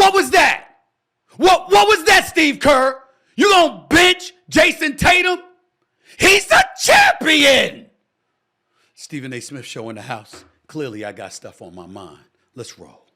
What was that? What was that, Steve Kerr? You gonna bench Jayson Tatum? He's a champion! Stephen A. Smith Show in the house. Clearly, I got stuff on my mind. Let's roll.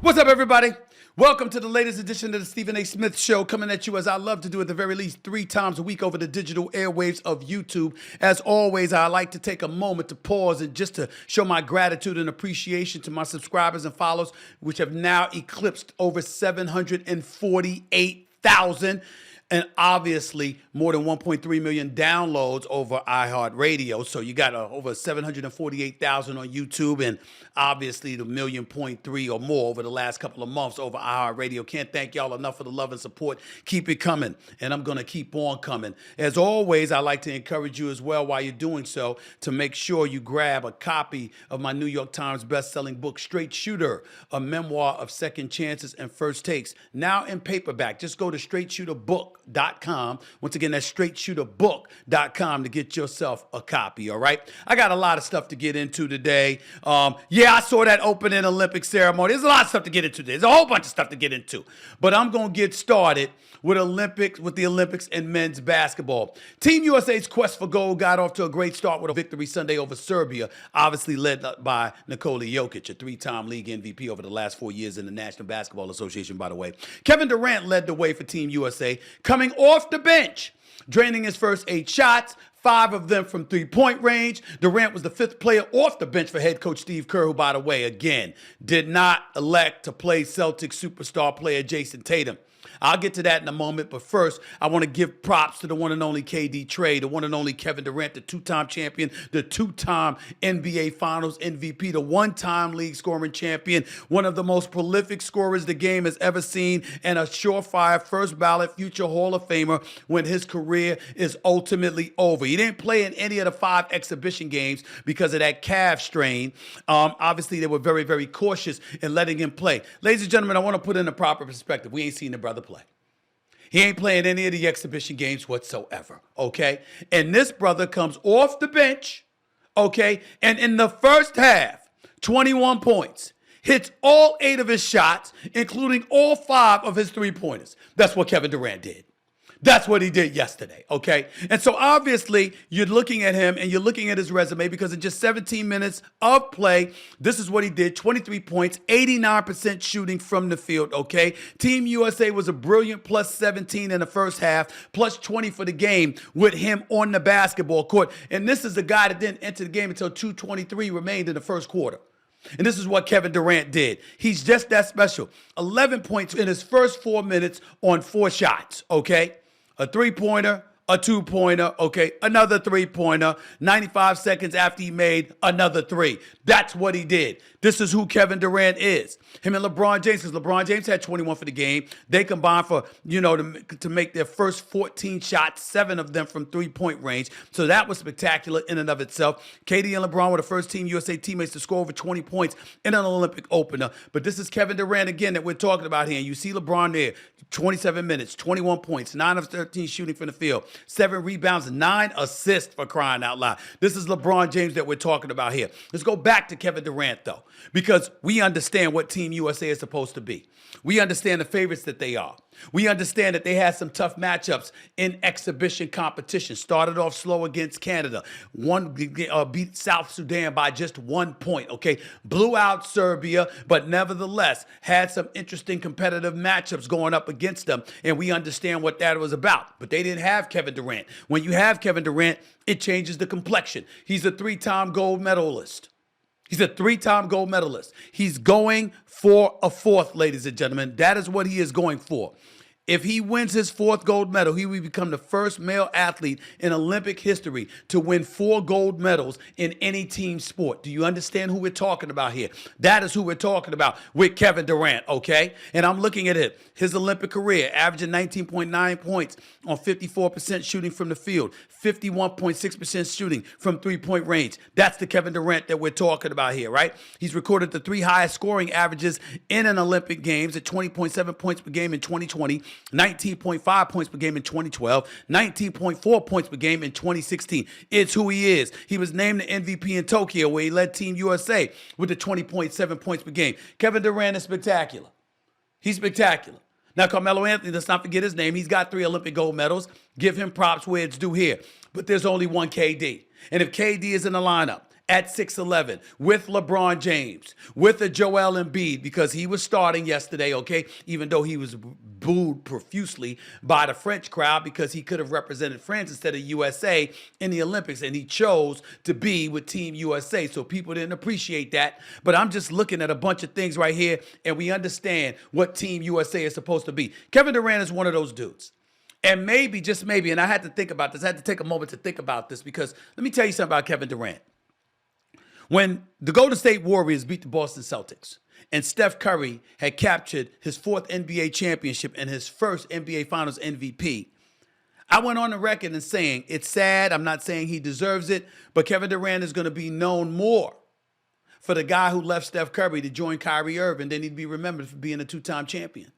What's up, everybody? Welcome to the latest edition of the Stephen A. Smith Show, coming at you as I love to do at the very least 3 times a week over the digital airwaves of YouTube. As always, I like to take a moment to pause and just to show my gratitude and appreciation to my subscribers and followers, which have now eclipsed over 748,000. And obviously, more than 1.3 million downloads over iHeartRadio. So you got over 748,000 on YouTube, and obviously the 1.3 million or more over the last couple of months over iHeartRadio. Can't thank y'all enough for the love and support. Keep it coming, and I'm going to keep on coming. As always, I like to encourage you as well while you're doing so to make sure you grab a copy of my New York Times best-selling book, Straight Shooter, a memoir of second chances and first takes, now in paperback. Just go to straightshooterbook.com. Once again, that's straightshooterbook.com to get yourself a copy, all right? I got a lot of stuff to get into today. Yeah, I saw that opening Olympic ceremony. There's a lot of stuff to get into today. There's a whole bunch of stuff to get into. But I'm going to get started with the Olympics and men's basketball. Team USA's quest for gold got off to a great start with a victory Sunday over Serbia, obviously led by Nikola Jokic, a 3-time league MVP over the last 4 years in the National Basketball Association, by the way. Kevin Durant led the way for Team USA, coming off the bench, draining his first 8 shots, 5 of them from three-point range. Durant was the 5th player off the bench for head coach Steve Kerr, who, by the way, again, did not elect to play Celtics superstar player Jayson Tatum. I'll get to that in a moment, but first, I want to give props to the one and only KD Trey, the one and only Kevin Durant, the 2-time champion, the 2-time NBA Finals MVP, the 1-time league scoring champion, one of the most prolific scorers the game has ever seen, and a surefire first-ballot future Hall of Famer when his career is ultimately over. He didn't play in any of the 5 exhibition games because of that calf strain. Obviously, they were very, very cautious in letting him play. Ladies and gentlemen, I want to put in a proper perspective. We ain't seen the brother play. He ain't playing any of the exhibition games whatsoever, okay? And this brother comes off the bench, okay? And in the first half, 21 points, hits all 8 of his shots, including all 5 of his three-pointers. That's what Kevin Durant did. That's what he did yesterday, okay? And so obviously, you're looking at him and you're looking at his resume because in just 17 minutes of play, this is what he did: 23 points, 89% shooting from the field, okay? Team USA was a brilliant plus 17 in the first half, plus 20 for the game with him on the basketball court. And this is the guy that didn't enter the game until 2:23 remained in the first quarter. And this is what Kevin Durant did. He's just that special. 11 points in his first 4 minutes on 4 shots, okay? A 3-pointer, a 2-pointer, okay, another 3-pointer, 95 seconds after he made another 3. That's what he did. This is who Kevin Durant is. Him and LeBron James, because LeBron James had 21 for the game. They combined for, to make their first 14 shots, 7 of them from three-point range. So that was spectacular in and of itself. KD and LeBron were the first Team USA teammates to score over 20 points in an Olympic opener. But this is Kevin Durant again that we're talking about here. And you see LeBron there, 27 minutes, 21 points, 9 of 13 shooting from the field, 7 rebounds, 9 assists, for crying out loud. This is LeBron James that we're talking about here. Let's go back to Kevin Durant, though, because we understand what Team USA is supposed to be. We understand the favorites that they are. We understand that they had some tough matchups in exhibition competition. Started off slow against Canada. Beat South Sudan by just 1 point, okay? Blew out Serbia, but nevertheless had some interesting competitive matchups going up against them, and we understand what that was about. But they didn't have Kevin Durant. When you have Kevin Durant, it changes the complexion. He's a 3-time gold medalist. He's a 3-time gold medalist. He's going for a 4th, ladies and gentlemen. That is what he is going for. If he wins his 4th gold medal, he will become the first male athlete in Olympic history to win 4 gold medals in any team sport. Do you understand who we're talking about here? That is who we're talking about with Kevin Durant, okay? And I'm looking at it. His Olympic career, averaging 19.9 points on 54% shooting from the field, 51.6% shooting from three-point range. That's the Kevin Durant that we're talking about here, right? He's recorded the 3 highest scoring averages in an Olympic Games at 20.7 points per game in 2020, 19.5 points per game in 2012, 19.4 points per game in 2016. It's who he is. He was named the MVP in Tokyo, where he led Team USA with the 20.7 points per game. Kevin Durant is spectacular. He's spectacular. Now, Carmelo Anthony, let's not forget his name. He's got 3 Olympic gold medals. Give him props where it's due here. But there's only one KD. And if KD is in the lineup at 6'11", with LeBron James, with a Joel Embiid, because he was starting yesterday, okay, even though he was booed profusely by the French crowd because he could have represented France instead of USA in the Olympics, and he chose to be with Team USA, so people didn't appreciate that. But I'm just looking at a bunch of things right here, and we understand what Team USA is supposed to be. Kevin Durant is one of those dudes. And maybe, just maybe, and I had to think about this, I had to take a moment to think about this, because let me tell you something about Kevin Durant. When the Golden State Warriors beat the Boston Celtics and Steph Curry had captured his 4th NBA championship and his first NBA Finals MVP, I went on the record and saying, it's sad, I'm not saying he deserves it, but Kevin Durant is going to be known more for the guy who left Steph Curry to join Kyrie Irving than he'd be remembered for being a 2-time champion.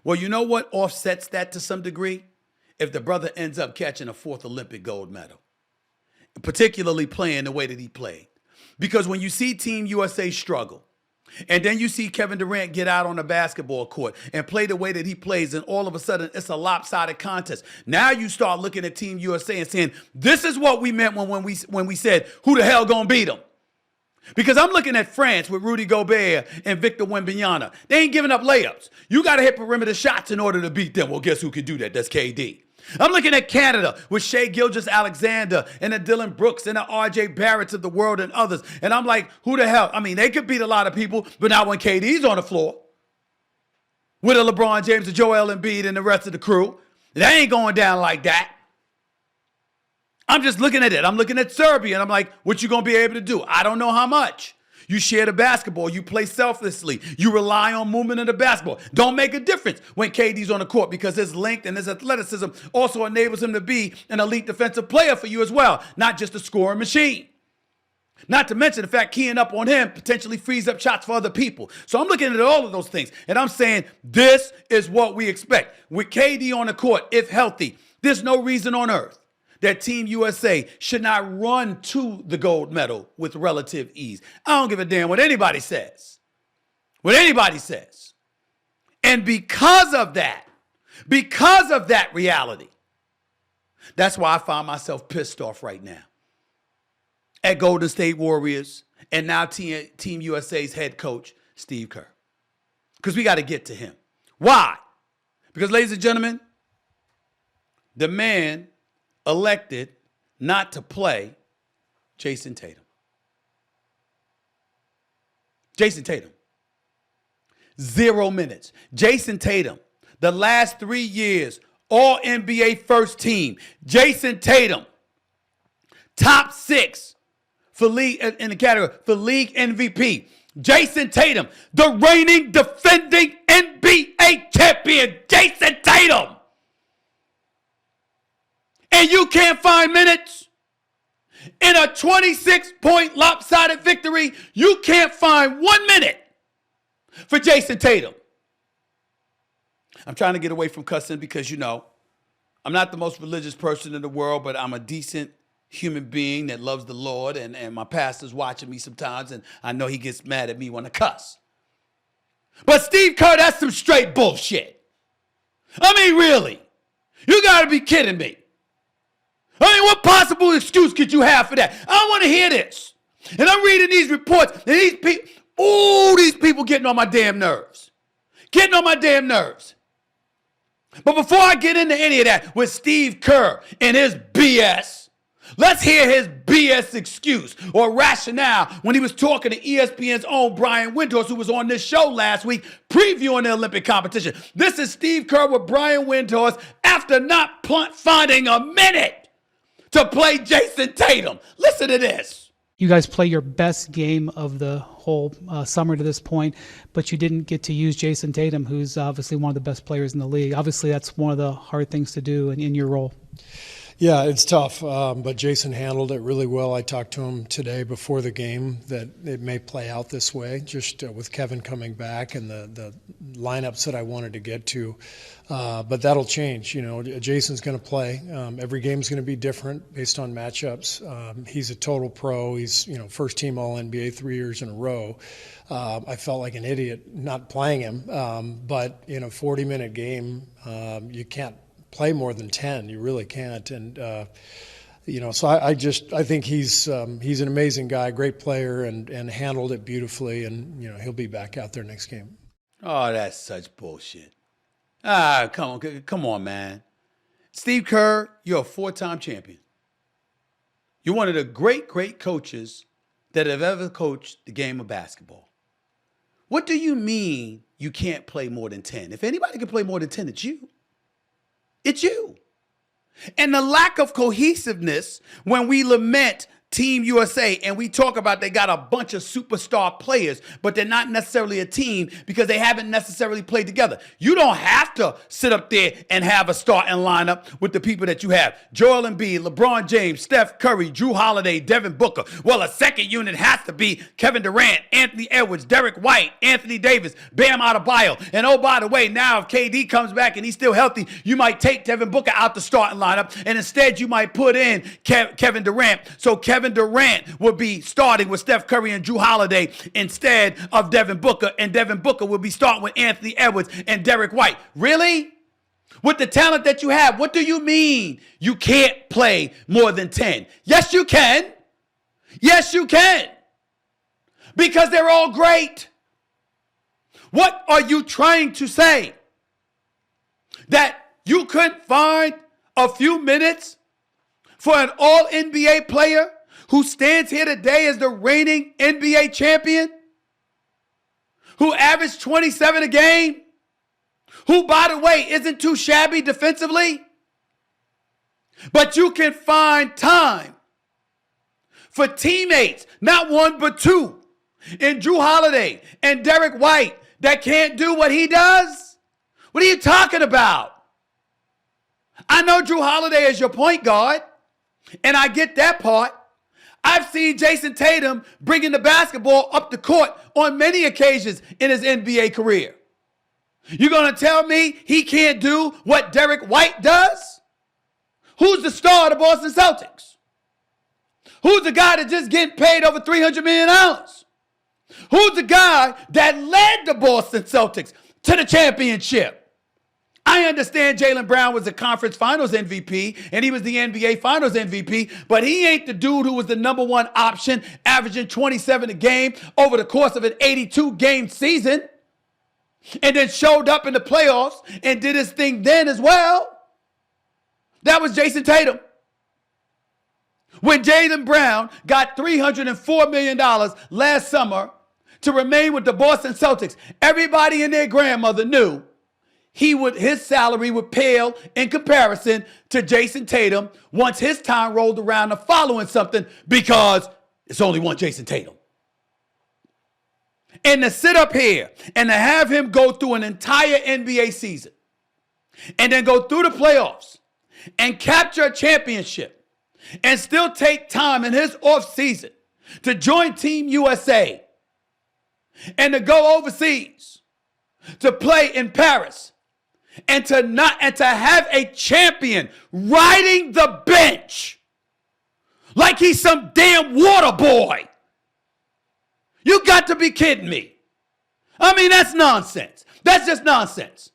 Well, you know what offsets that to some degree? If the brother ends up catching a 4th Olympic gold medal, particularly playing the way that he played. Because when you see Team USA struggle, and then you see Kevin Durant get out on the basketball court and play the way that he plays, and all of a sudden it's a lopsided contest. Now you start looking at Team USA and saying, this is what we meant when we said, who the hell gonna beat them? Because I'm looking at France with Rudy Gobert and Victor Wembanyama. They ain't giving up layups. You got to hit perimeter shots in order to beat them. Well, guess who can do that? That's KD. I'm looking at Canada with Shai Gilgeous-Alexander and the Dylan Brooks and the R.J. Barretts of the world and others. And I'm like, who the hell? I mean, they could beat a lot of people, but not when KD's on the floor. With a LeBron James, a Joel Embiid, and the rest of the crew. That ain't going down like that. I'm just looking at it. I'm looking at Serbia, and I'm like, what you going to be able to do? I don't know how much. You share the basketball. You play selflessly. You rely on movement of the basketball. Don't make a difference when KD's on the court, because his length and his athleticism also enables him to be an elite defensive player for you as well, not just a scoring machine. Not to mention the fact keying up on him potentially frees up shots for other people. So I'm looking at all of those things, and I'm saying this is what we expect. With KD on the court, if healthy, there's no reason on earth that Team USA should not run to the gold medal with relative ease. I don't give a damn what anybody says. What anybody says. And because of that reality, that's why I find myself pissed off right now at Golden State Warriors and now Team USA's head coach, Steve Kerr. Because we got to get to him. Why? Because, ladies and gentlemen, the man elected not to play Jayson Tatum. Jayson Tatum. 0 minutes. Jayson Tatum, the last 3 years, all NBA first team. Jayson Tatum, top 6 for league in the category for league MVP. Jayson Tatum, the reigning defending NBA champion. Jayson Tatum. And you can't find minutes in a 26-point lopsided victory. You can't find 1 minute for Jayson Tatum. I'm trying to get away from cussing because, you know, I'm not the most religious person in the world, but I'm a decent human being that loves the Lord, and my pastor's watching me sometimes, and I know he gets mad at me when I cuss. But Steve Kerr, that's some straight bullshit. I mean, really. You got to be kidding me. I mean, what possible excuse could you have for that? I don't want to hear this. And I'm reading these reports, and these people getting on my damn nerves. Getting on my damn nerves. But before I get into any of that with Steve Kerr and his BS, let's hear his BS excuse or rationale when he was talking to ESPN's own Brian Windhorst, who was on this show last week previewing the Olympic competition. This is Steve Kerr with Brian Windhorst after not finding a minute to play Jayson Tatum. Listen to this. You guys play your best game of the whole summer to this point, but you didn't get to use Jayson Tatum, who's obviously one of the best players in the league. Obviously, that's one of the hard things to do in your role. Yeah, it's tough, but Jayson handled it really well. I talked to him today before the game that it may play out this way, just with Kevin coming back and the lineups that I wanted to get to. But that'll change. Jayson's going to play. Every game's going to be different based on matchups. He's a total pro. He's first team All-NBA 3 years in a row. I felt like an idiot not playing him, but in a 40-minute game, you can't play more than 10. You really can't. And, so I think he's an amazing guy, great player, and handled it beautifully. And, he'll be back out there next game. Oh, that's such bullshit. Come on, man. Steve Kerr, you're a 4-time champion. You're one of the great, great coaches that have ever coached the game of basketball. What do you mean you can't play more than 10? If anybody can play more than 10, it's you. It's you. And the lack of cohesiveness when we lament Team USA and we talk about they got a bunch of superstar players, but they're not necessarily a team because they haven't necessarily played together. You don't have to sit up there and have a starting lineup with the people that you have. Joel Embiid, LeBron James, Steph Curry, Drew Holiday, Devin Booker. Well, a second unit has to be Kevin Durant, Anthony Edwards, Derek White, Anthony Davis, Bam Adebayo. And oh, by the way, now if KD comes back and he's still healthy, you might take Devin Booker out the starting lineup and instead you might put in Kevin Durant. So Kevin Durant would be starting with Steph Curry and Drew Holiday instead of Devin Booker, and Devin Booker will be starting with Anthony Edwards and Derek White. Really? With the talent that you have, what do you mean you can't play more than 10? Yes, you can. Yes, you can. Because they're all great. What are you trying to say? That you couldn't find a few minutes for an all-NBA player who stands here today as the reigning NBA champion, who averaged 27 a game, who, by the way, isn't too shabby defensively, but you can find time for teammates, not one but two, in Drew Holiday and Derek White that can't do what he does? What are you talking about? I know Drew Holiday is your point guard, and I get that part. I've seen Jayson Tatum bringing the basketball up the court on many occasions in his NBA career. You're going to tell me he can't do what Derek White does? Who's the star of the Boston Celtics? Who's the guy that just getting paid over $300 million? Who's the guy that led the Boston Celtics to the championship? I understand Jaylen Brown was the conference finals MVP and he was the NBA finals MVP, but he ain't the dude who was the number one option, averaging 27 a game over the course of an 82-game season, and then showed up in the playoffs and did his thing then as well. That was Jayson Tatum. When Jaylen Brown got $304 million last summer to remain with the Boston Celtics, everybody and their grandmother knew his salary would pale in comparison to Jayson Tatum once his time rolled around to following something, because it's only one Jayson Tatum. And to sit up here and to have him go through an entire NBA season and then go through the playoffs and capture a championship and still take time in his offseason to join Team USA and to go overseas to play in Paris, and to have a champion riding the bench like he's some damn water boy. You got to be kidding me. I mean, that's nonsense. That's just nonsense.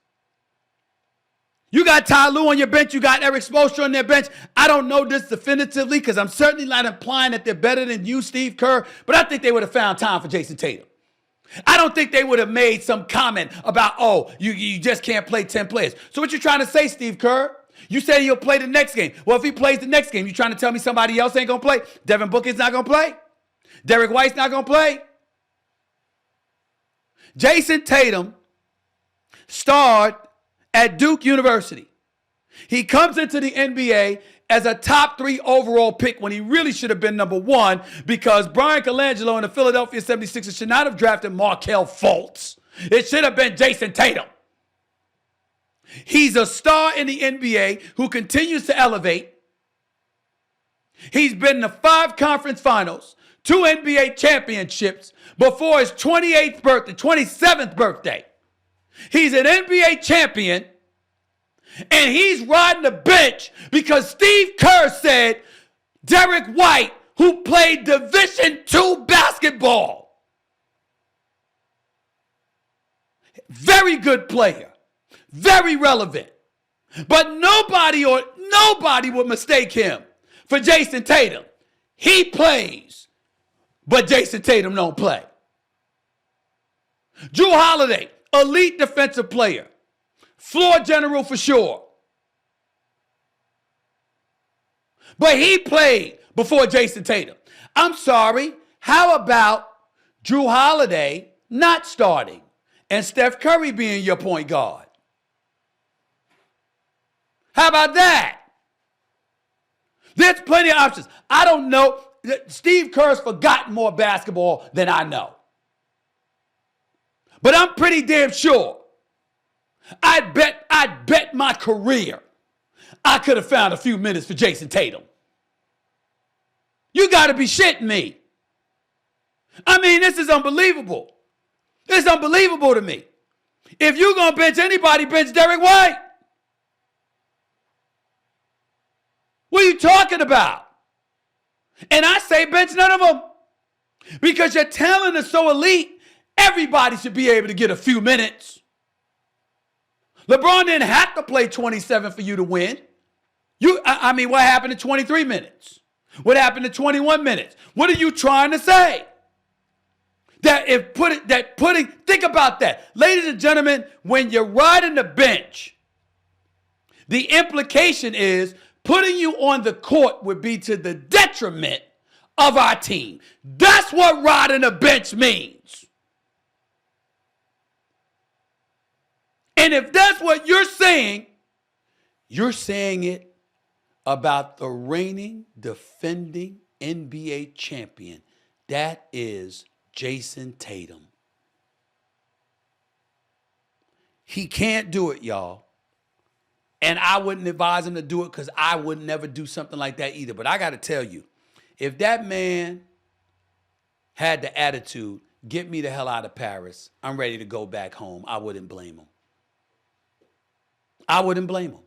You got Ty Lue on your bench. You got Eric Spoelstra on their bench. I don't know this definitively because I'm certainly not implying that they're better than you, Steve Kerr, but I think they would have found time for Jayson Tatum. I don't think they would have made some comment about, oh, you just can't play 10 players. So what you trying to say, Steve Kerr? You say he'll play the next game. Well, if he plays the next game, you trying to tell me somebody else ain't going to play? Devin Booker's not going to play? Derek White's not going to play? Jayson Tatum starred at Duke University. He comes into the NBA as a top 3 overall pick when he really should have been number 1, because Brian Colangelo and the Philadelphia 76ers should not have drafted Markelle Fultz. It should have been Jayson Tatum. He's a star in the NBA who continues to elevate. He's been to 5 conference finals, 2 NBA championships before his 27th birthday. He's an NBA champion, and he's riding the bench because Steve Kerr said Derek White, who played Division II basketball, very good player, very relevant, but nobody would mistake him for Jayson Tatum. He plays, but Jayson Tatum don't play. Jrue Holiday, elite defensive player, floor general for sure. But he played before Jayson Tatum. I'm sorry, how about Jrue Holiday not starting and Steph Curry being your point guard? How about that? There's plenty of options. I don't know. Steve Kerr's forgotten more basketball than I know. But I'm pretty damn sure. I'd bet my career I could have found a few minutes for Jayson Tatum. You got to be shitting me. I mean, this is unbelievable. It's unbelievable to me. If you're going to bench anybody, bench Derek White. What are you talking about? And I say bench none of them. Because your talent is so elite, everybody should be able to get a few minutes. LeBron didn't have to play 27 for you to win. I mean, what happened to 23 minutes? What happened to 21 minutes? What are you trying to say? Think about that. Ladies and gentlemen, when you're riding the bench, the implication is putting you on the court would be to the detriment of our team. That's what riding the bench means. And if that's what you're saying it about the reigning, defending NBA champion. That is Jayson Tatum. He can't do it, y'all. And I wouldn't advise him to do it because I would never do something like that either. But I got to tell you, if that man had the attitude, get me the hell out of Paris, I'm ready to go back home, I wouldn't blame him. I wouldn't blame him.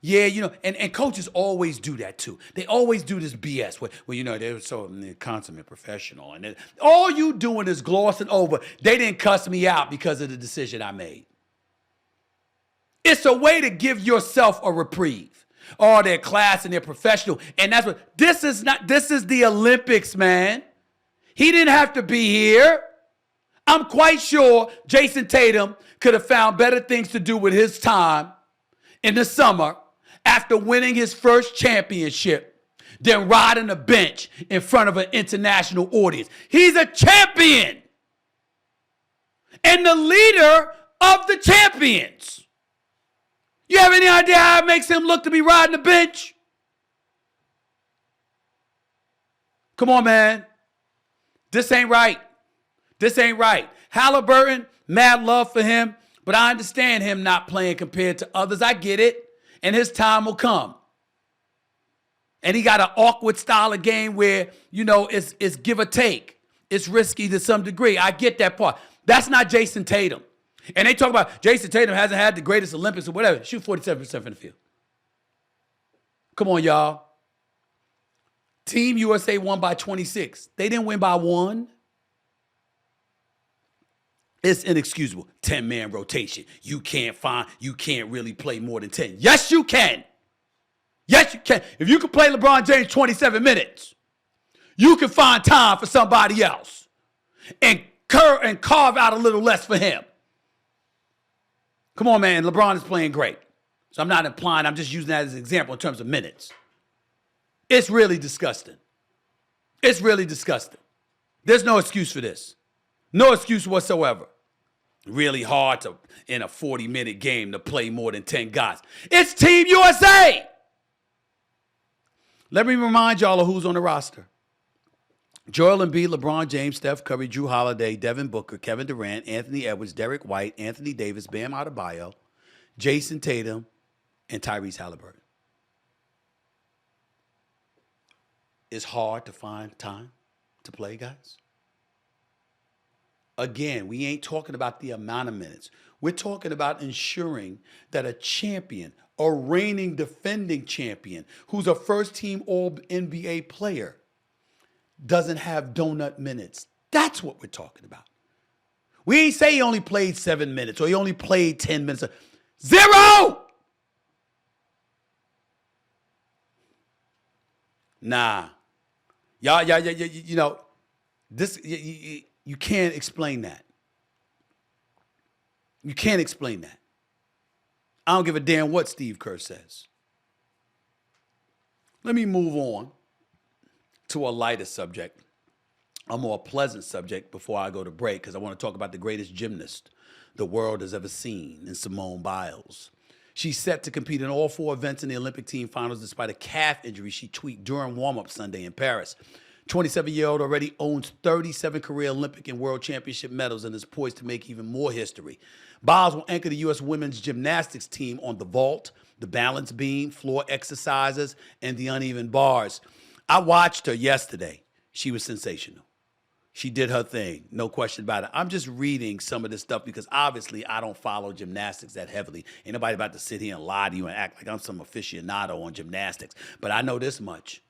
Yeah, you know, and coaches always do that too. They always do this BS where you know, they're so consummate professional. And all you doing is glossing over, they didn't cuss me out because of the decision I made. It's a way to give yourself a reprieve. Oh, they're class and they're professional. And that's what, this is the Olympics, man. He didn't have to be here. I'm quite sure Jayson Tatum could have found better things to do with his time in the summer after winning his first championship than riding the bench in front of an international audience. He's a champion and the leader of the champions. You have any idea how it makes him look to be riding the bench? Come on, man. This ain't right. This ain't right. Halliburton, mad love for him, but I understand him not playing compared to others. I get it. And his time will come. And he got an awkward style of game where, you know, it's give or take. It's risky to some degree. I get that part. That's not Jayson Tatum. And they talk about Jayson Tatum hasn't had the greatest Olympics or whatever. Shoot 47% from the field. Come on, y'all. Team USA won by 26. They didn't win by 1. It's inexcusable. 10-man rotation. You can't really play more than 10. Yes, you can. Yes, you can. If you can play LeBron James 27 minutes, you can find time for somebody else and carve out a little less for him. Come on, man. LeBron is playing great. So I'm not implying, I'm just using that as an example in terms of minutes. It's really disgusting. It's really disgusting. There's no excuse for this. No excuse whatsoever. Really hard to, in a 40-minute game, to play more than 10 guys. It's Team USA. Let me remind y'all of who's on the roster. Joel Embiid, LeBron James, Steph Curry, Jrue Holiday, Devin Booker, Kevin Durant, Anthony Edwards, Derek White, Anthony Davis, Bam Adebayo, Jayson Tatum, and Tyrese Halliburton. it's hard to find time to play, guys. Again, we ain't talking about the amount of minutes. We're talking about ensuring that a champion, a reigning defending champion, who's a first-team All-NBA player, doesn't have donut minutes. That's what we're talking about. We ain't say he only played 7 minutes or he only played 10 minutes. 0! Nah. Y'all, you know, this, you can't explain that. You can't explain that. I don't give a damn what Steve Kerr says. Let me move on to a lighter subject, a more pleasant subject before I go to break, because I want to talk about the greatest gymnast the world has ever seen in Simone Biles. She's set to compete in all 4 events in the Olympic team finals despite a calf injury she tweaked during warm-up Sunday in Paris. 27-year-old already owns 37 career Olympic and World Championship medals and is poised to make even more history. Biles will anchor the U.S. women's gymnastics team on the vault, the balance beam, floor exercises, and the uneven bars. I watched her yesterday. She was sensational. She did her thing, no question about it. I'm just reading some of this stuff because obviously I don't follow gymnastics that heavily. Ain't nobody about to sit here and lie to you and act like I'm some aficionado on gymnastics. But I know this much.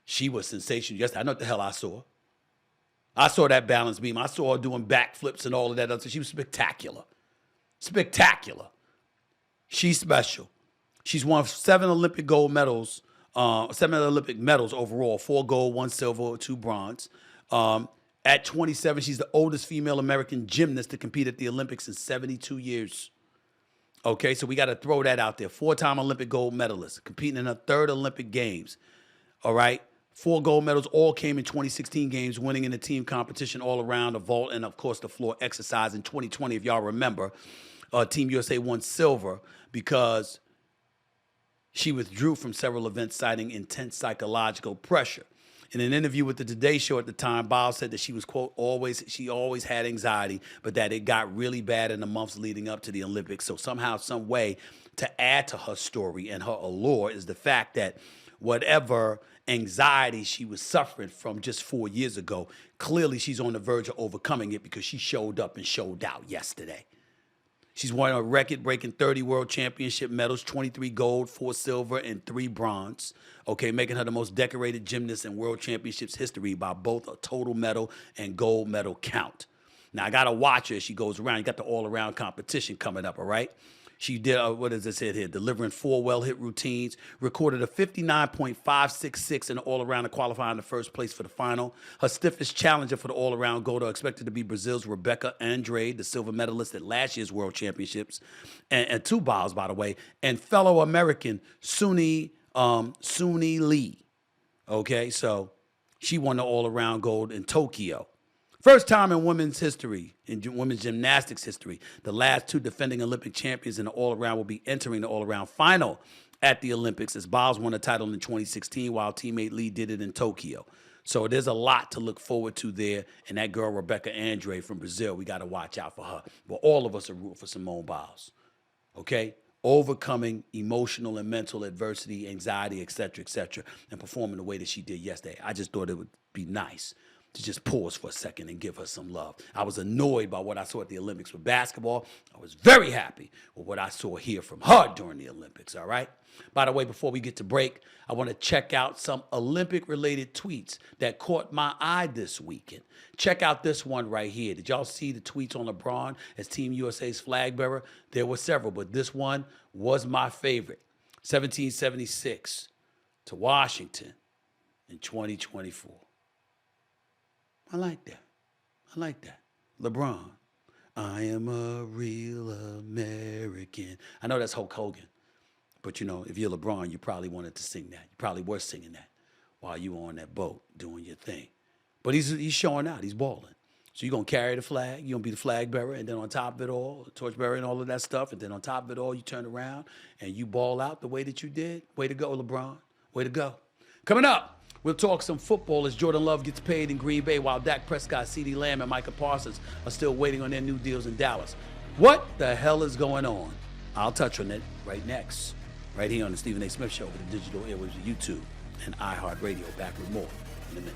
She was sensational yesterday. I know what the hell I saw. I saw that balance beam. I saw her doing backflips and all of that. She was spectacular. Spectacular. She's special. She's won 7 Olympic gold medals, 7 Olympic medals overall, 4 gold, 1 silver, 2 bronze. At 27, she's the oldest female American gymnast to compete at the Olympics in 72 years. Okay, so we got to throw that out there. 4-time Olympic gold medalist, competing in her 3rd Olympic Games. All right, 4 gold medals all came in 2016 games, winning in the team competition all around, the vault, and of course the floor exercise. In 2020, if y'all remember, Team USA won silver because she withdrew from several events citing intense psychological pressure. In an interview with the Today Show at the time, Biles said that she was, quote, she always had anxiety, but that it got really bad in the months leading up to the Olympics. So somehow, some way to add to her story and her allure is the fact that whatever anxiety she was suffering from just 4 years ago, clearly she's on the verge of overcoming it because she showed up and showed out yesterday. She's won a record-breaking 30 World Championship medals, 23 gold, 4 silver, and 3 bronze, okay, making her the most decorated gymnast in World Championships history by both a total medal and gold medal count. Now, I got to watch her as she goes around. You got the all-around competition coming up, all right? She did, what does it say here? Delivering 4 well-hit routines, recorded a 59.566 in the all-around to qualify in the first place for the final. Her stiffest challenger for the all-around gold are expected to be Brazil's Rebecca Andrade, the silver medalist at last year's World Championships, and 2 Biles, by the way, and fellow American Suni Lee. Okay, so she won the all-around gold in Tokyo. First time in women's history, in women's gymnastics history, the last 2 defending Olympic champions in the all-around will be entering the all-around final at the Olympics, as Biles won a title in 2016 while teammate Lee did it in Tokyo. So there's a lot to look forward to there. And that girl, Rebecca Andrade from Brazil, we got to watch out for her. But all of us are rooting for Simone Biles, okay? Overcoming emotional and mental adversity, anxiety, et cetera, and performing the way that she did yesterday. I just thought it would be nice to just pause for a second and give her some love. I was annoyed by what I saw at the Olympics with basketball. I was very happy with what I saw here from her during the Olympics, all right? By the way, before we get to break, I want to check out some Olympic-related tweets that caught my eye this weekend. Check out this one right here. Did y'all see the tweets on LeBron as Team USA's flag bearer? There were several, but this one was my favorite. 1776 to Washington in 2024. I like that. I like that. LeBron, I am a real American. I know that's Hulk Hogan, but you know, if you're LeBron, you probably wanted to sing that. You probably were singing that while you were on that boat doing your thing. But he's showing out. He's balling. So you're going to carry the flag. You're going to be the flag bearer. And then on top of it all, the torch bearer and all of that stuff. And then on top of it all, you turn around and you ball out the way that you did. Way to go, LeBron. Way to go. Coming up, we'll talk some football as Jordan Love gets paid in Green Bay while Dak Prescott, CeeDee Lamb, and Micah Parsons are still waiting on their new deals in Dallas. What the hell is going on? I'll touch on it right next, right here on the Stephen A. Smith Show with the digital airwaves of YouTube. and iHeartRadio. Back with more in a minute.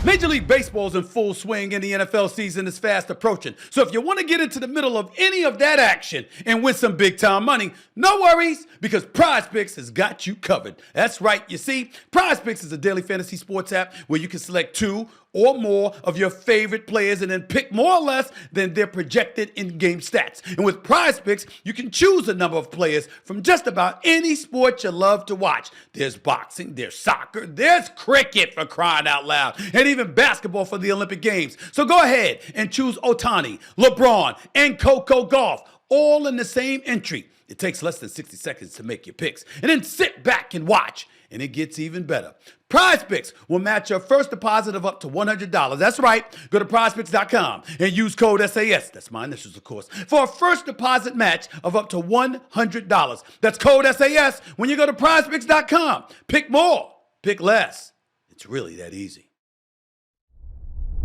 Major League Baseball is in full swing and the NFL season is fast approaching. So if you want to get into the middle of any of that action and win some big time money, no worries, because PrizePicks has got you covered. That's right. You see, PrizePicks is a daily fantasy sports app where you can select 2 or more of your favorite players and then pick more or less than their projected in-game stats. And with PrizePicks, you can choose a number of players from just about any sport you love to watch. There's boxing, there's soccer, there's cricket, for crying out loud, and even basketball for the Olympic Games. So go ahead and choose Ohtani, LeBron, and Coco Gauff, all in the same entry. It takes less than 60 seconds to make your picks. And then sit back and watch. And it gets even better. PrizePicks will match your first deposit of up to $100. That's right. Go to prizepicks.com and use code SAS. That's my initials, of course, for a first deposit match of up to $100. That's code SAS when you go to prizepicks.com. Pick more, pick less. It's really that easy.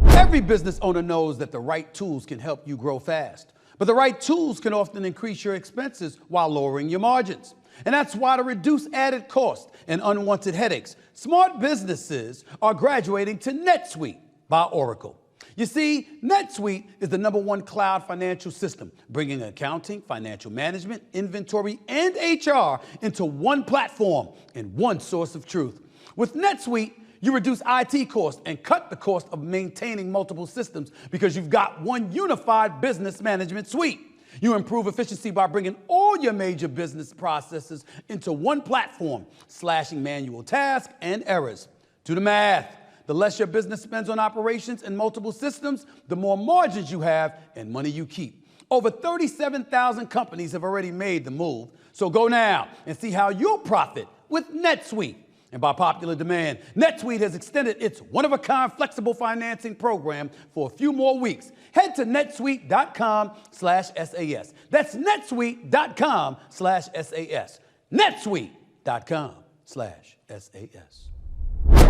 Every business owner knows that the right tools can help you grow fast. But the right tools can often increase your expenses while lowering your margins. And that's why, to reduce added cost and unwanted headaches, smart businesses are graduating to NetSuite by Oracle. You see, NetSuite is the #1 cloud financial system, bringing accounting, financial management, inventory, and HR into one platform and one source of truth. With NetSuite, you reduce IT costs and cut the cost of maintaining multiple systems because you've got one unified business management suite. You improve efficiency by bringing all your major business processes into one platform, slashing manual tasks and errors. Do the math. The less your business spends on operations and multiple systems, the more margins you have and money you keep. Over 37,000 companies have already made the move. So go now and see how you'll profit with NetSuite. And by popular demand, NetSuite has extended its one-of-a-kind flexible financing program for a few more weeks. Head to netsuite.com/SAS. That's netsuite.com/SAS. netsuite.com/SAS.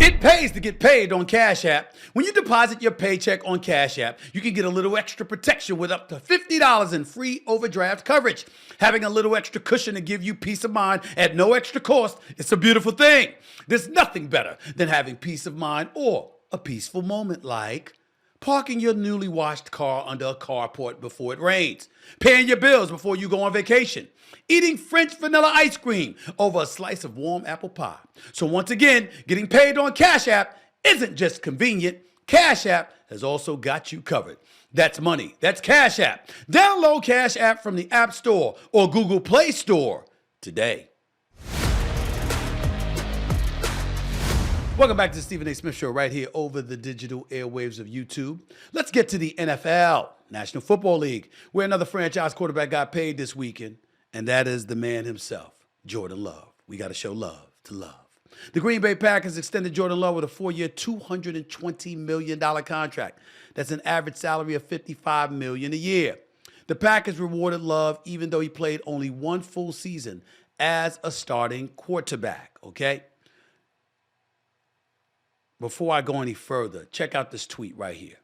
It pays to get paid on Cash App. When you deposit your paycheck on Cash App, you can get a little extra protection with up to $50 in free overdraft coverage. Having a little extra cushion to give you peace of mind at no extra cost, it's a beautiful thing. There's nothing better than having peace of mind or a peaceful moment like parking your newly washed car under a carport before it rains, paying your bills before you go on vacation, eating French vanilla ice cream over a slice of warm apple pie. So once again, getting paid on Cash App isn't just convenient. Cash App has also got you covered. That's money. That's Cash App. Download Cash App from the App Store or Google Play Store today. Welcome back to the Stephen A. Smith Show right here over the digital airwaves of YouTube. Let's get to the NFL, National Football League, where another franchise quarterback got paid this weekend, and that is the man himself, Jordan Love. We got to show love to Love. The Green Bay Packers extended Jordan Love with a 4-year, $220 million contract. That's an average salary of $55 million a year. The Packers rewarded Love even though he played only one full season as a starting quarterback, okay? Before I go any further, check out this tweet right here.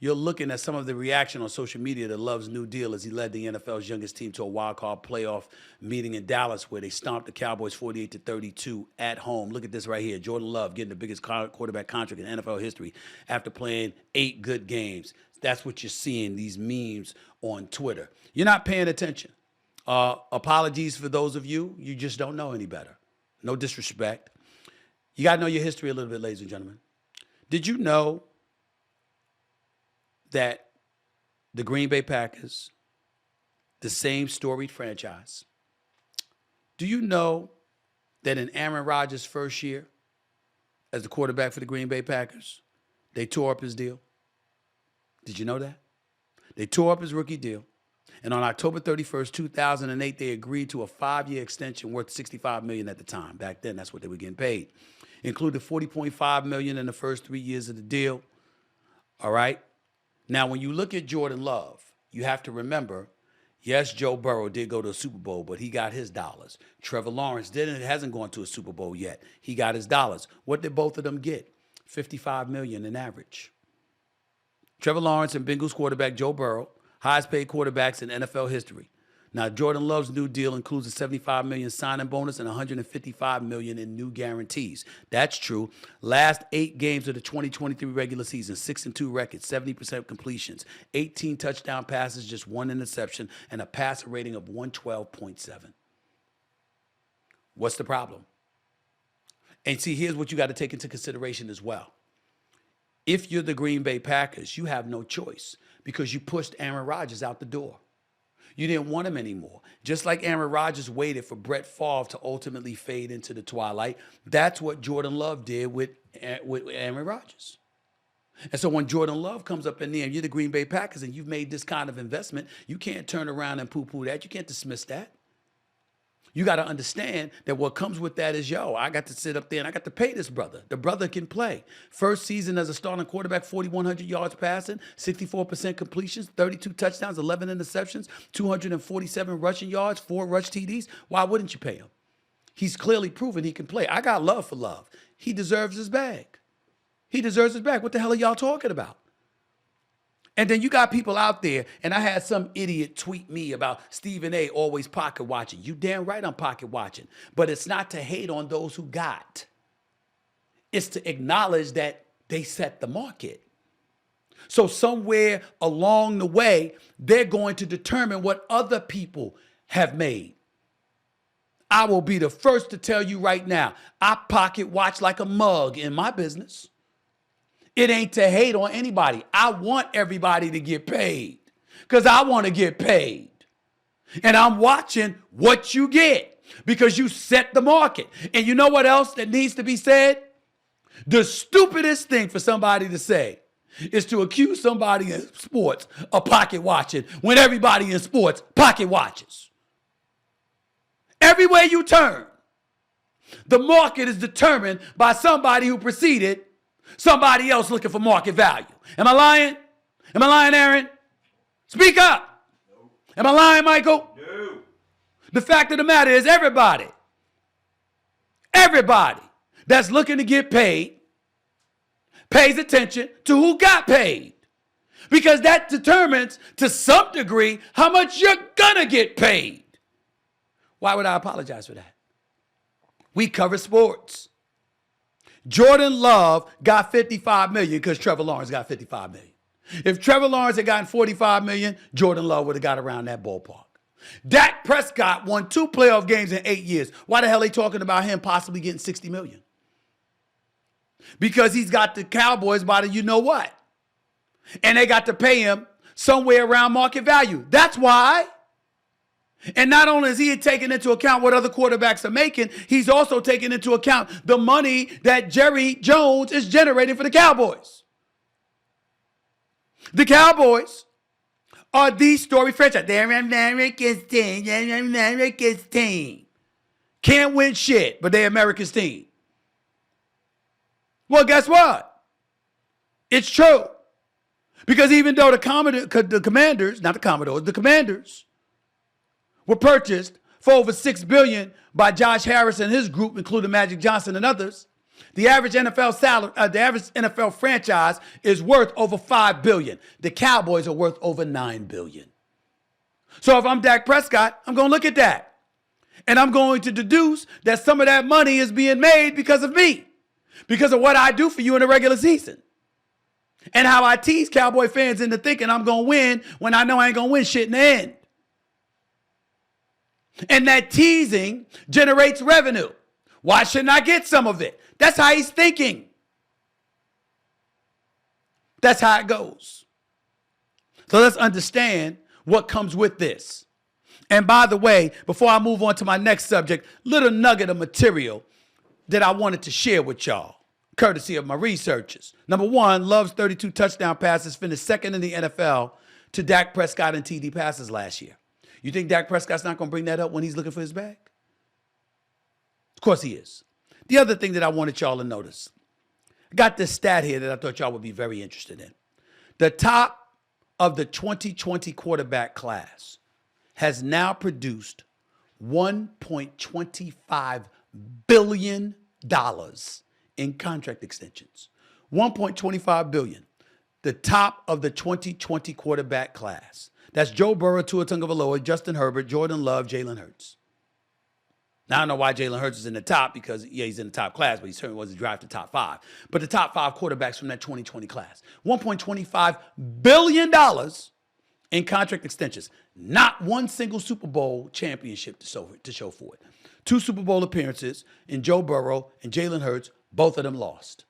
You're looking at some of the reaction on social media to Love's new deal as he led the NFL's youngest team to a wild-card playoff meeting in Dallas where they stomped the Cowboys 48-32 at home. Look at this right here. Jordan Love getting the biggest quarterback contract in NFL history after playing 8 good games. That's what you're seeing, these memes on Twitter. You're not paying attention. Apologies for those of you. You just don't know any better. No disrespect. You got to know your history a little bit, ladies and gentlemen. Did you know that the Green Bay Packers, the same storied franchise, do you know that in Aaron Rodgers' first year as the quarterback for the Green Bay Packers, they tore up his deal? Did you know that? They tore up his rookie deal. And on October 31st, 2008, they agreed to a 5-year extension worth $65 million at the time. Back then, that's what they were getting paid. Included $40.5 million in the first 3 years of the deal. All right? Now, when you look at Jordan Love, you have to remember, yes, Joe Burrow did go to a Super Bowl, but he got his dollars. Trevor Lawrence hasn't gone to a Super Bowl yet. He got his dollars. What did both of them get? $55 million in average. Trevor Lawrence and Bengals quarterback Joe Burrow, highest paid quarterbacks in NFL history. Now, Jordan Love's new deal includes a $75 million signing bonus and $155 million in new guarantees. That's true. Last 8 games of the 2023 regular season, 6-2 record, 70% completions, 18 touchdown passes, just 1 interception, and a passer rating of 112.7. What's the problem? And see, here's what you got to take into consideration as well. If you're the Green Bay Packers, you have no choice because you pushed Aaron Rodgers out the door. You didn't want him anymore. Just like Aaron Rodgers waited for Brett Favre to ultimately fade into the twilight, that's what Jordan Love did with Aaron Rodgers. And so when Jordan Love comes up in there and you're the Green Bay Packers and you've made this kind of investment, you can't turn around and poo-poo that. You can't dismiss that. You got to understand that what comes with that is, I got to sit up there and I got to pay this brother. The brother can play. First season as a starting quarterback, 4,100 yards passing, 64% completions, 32 touchdowns, 11 interceptions, 247 rushing yards, 4 rush TDs. Why wouldn't you pay him? He's clearly proven he can play. I got love for Love. He deserves his bag. He deserves his bag. What the hell are y'all talking about? And then you got people out there, and I had some idiot tweet me about Stephen A. always pocket watching. You damn right I'm pocket watching. But it's not to hate on those who got. It's to acknowledge that they set the market. So somewhere along the way, they're going to determine what other people have made. I will be the first to tell you right now, I pocket watch like a mug in my business. It ain't to hate on anybody. I want everybody to get paid because I want to get paid. And I'm watching what you get because you set the market. And you know what else that needs to be said? The stupidest thing for somebody to say is to accuse somebody in sports of pocket watching when everybody in sports pocket watches. Everywhere you turn, the market is determined by somebody who preceded somebody else looking for market value. Am I lying? Am I lying, Aaron? Speak up. No. Am I lying, Michael? No. The fact of the matter is everybody that's looking to get paid pays attention to who got paid. Because that determines to some degree how much you're gonna get paid. Why would I apologize for that? We cover sports. Jordan Love got $55 million because Trevor Lawrence got $55 million. If Trevor Lawrence had gotten $45 million, Jordan Love would have got around that ballpark. Dak Prescott won 2 playoff games in 8 years. Why the hell are they talking about him possibly getting $60 million? Because he's got the Cowboys by the you know what. And they got to pay him somewhere around market value. That's why. And not only is he taking into account what other quarterbacks are making, he's also taking into account the money that Jerry Jones is generating for the Cowboys. The Cowboys are the story franchise. They're America's team. They're America's team. Can't win shit, but they're America's team. Well, guess what? It's true. Because even though the Commanders were purchased for over $6 billion by Josh Harris and his group, including Magic Johnson and others, the average NFL franchise is worth over $5 billion. The Cowboys are worth over $9 billion. So if I'm Dak Prescott, I'm going to look at that. And I'm going to deduce that some of that money is being made because of me, because of what I do for you in the regular season. And how I tease Cowboy fans into thinking I'm going to win when I know I ain't going to win shit in the end. And that teasing generates revenue. Why shouldn't I get some of it? That's how he's thinking. That's how it goes. So let's understand what comes with this. And by the way, before I move on to my next subject, little nugget of material that I wanted to share with y'all, courtesy of my researchers. Number 1, Love's 32 touchdown passes finished second in the NFL to Dak Prescott and TD passes last year. You think Dak Prescott's not going to bring that up when he's looking for his bag? Of course he is. The other thing that I wanted y'all to notice, I got this stat here that I thought y'all would be very interested in. The top of the 2020 quarterback class has now produced $1.25 billion in contract extensions. $1.25 billion. The top of the 2020 quarterback class. That's Joe Burrow, Tua Tagovailoa, Justin Herbert, Jordan Love, Jalen Hurts. Now, I don't know why Jalen Hurts is in the top because, yeah, he's in the top class, but he certainly wasn't drafted top 5. But the top 5 quarterbacks from that 2020 class. $1.25 billion in contract extensions. Not one single Super Bowl championship to show for it. 2 Super Bowl appearances in Joe Burrow and Jalen Hurts, both of them lost.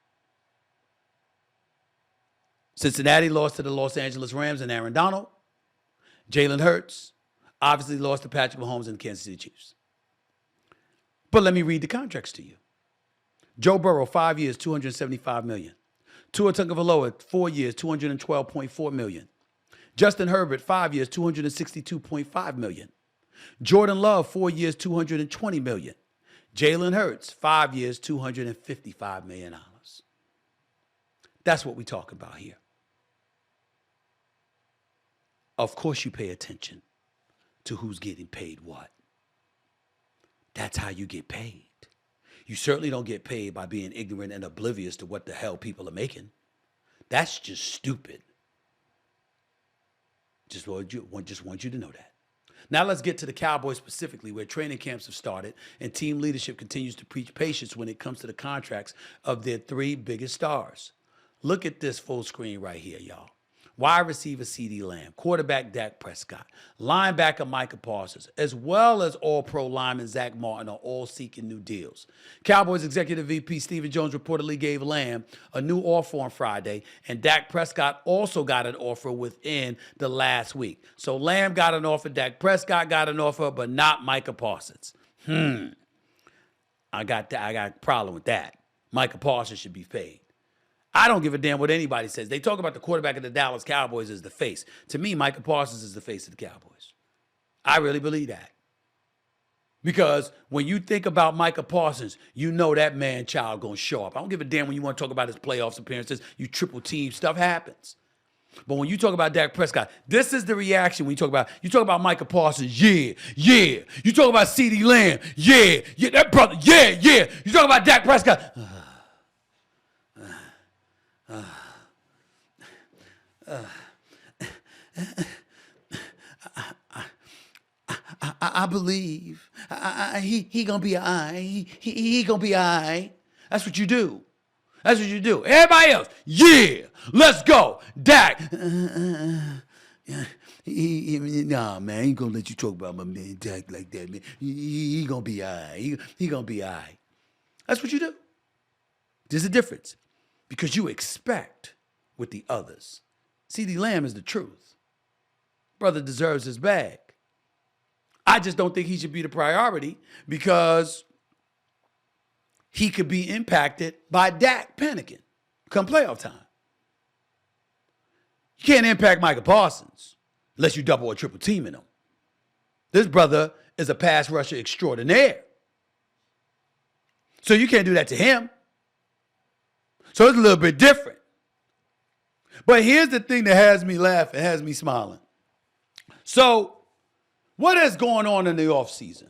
Cincinnati lost to the Los Angeles Rams and Aaron Donald. Jalen Hurts obviously lost to Patrick Mahomes and the Kansas City Chiefs. But let me read the contracts to you. Joe Burrow, 5 years, $275 million. Tua Tagovailoa, 4 years, $212.4 million. Justin Herbert, 5 years, $262.5 million. Jordan Love, 4 years, $220 million. Jalen Hurts, 5 years, $255 million. That's what we talk about here. Of course you pay attention to who's getting paid what. That's how you get paid. You certainly don't get paid by being ignorant and oblivious to what the hell people are making. That's just stupid. Just want you to know that. Now let's get to the Cowboys specifically, where training camps have started and team leadership continues to preach patience when it comes to the contracts of their 3 biggest stars. Look at this full screen right here, y'all. Wide receiver CeeDee Lamb, quarterback Dak Prescott, linebacker Micah Parsons, as well as all-pro lineman Zach Martin are all seeking new deals. Cowboys executive VP Stephen Jones reportedly gave Lamb a new offer on Friday, and Dak Prescott also got an offer within the last week. So Lamb got an offer, Dak Prescott got an offer, but not Micah Parsons. I got a problem with that. Micah Parsons should be paid. I don't give a damn what anybody says. They talk about the quarterback of the Dallas Cowboys as the face. To me, Micah Parsons is the face of the Cowboys. I really believe that. Because when you think about Micah Parsons, you know that man-child going to show up. I don't give a damn when you want to talk about his playoffs appearances. You triple team, stuff happens. But when you talk about Dak Prescott, this is the reaction when you talk about Micah Parsons, yeah. You talk about CeeDee Lamb, yeah, that brother, yeah. You talk about Dak Prescott, I believe he gonna be all right. He gonna be all right. That's what you do. Everybody else, yeah, let's go. Dak. Nah, man, I ain't gonna let you talk about my man Dak like that, man. He gonna be all right. He gonna be all right. That's what you do. There's a difference. Because you expect with the others. CeeDee Lamb is the truth. Brother deserves his bag. I just don't think he should be the priority because he could be impacted by Dak panicking come playoff time. You can't impact Micah Parsons unless you double or triple teaming him. This brother is a pass rusher extraordinaire. So you can't do that to him. So it's a little bit different. But here's the thing that has me laughing, has me smiling. So what is going on in the offseason?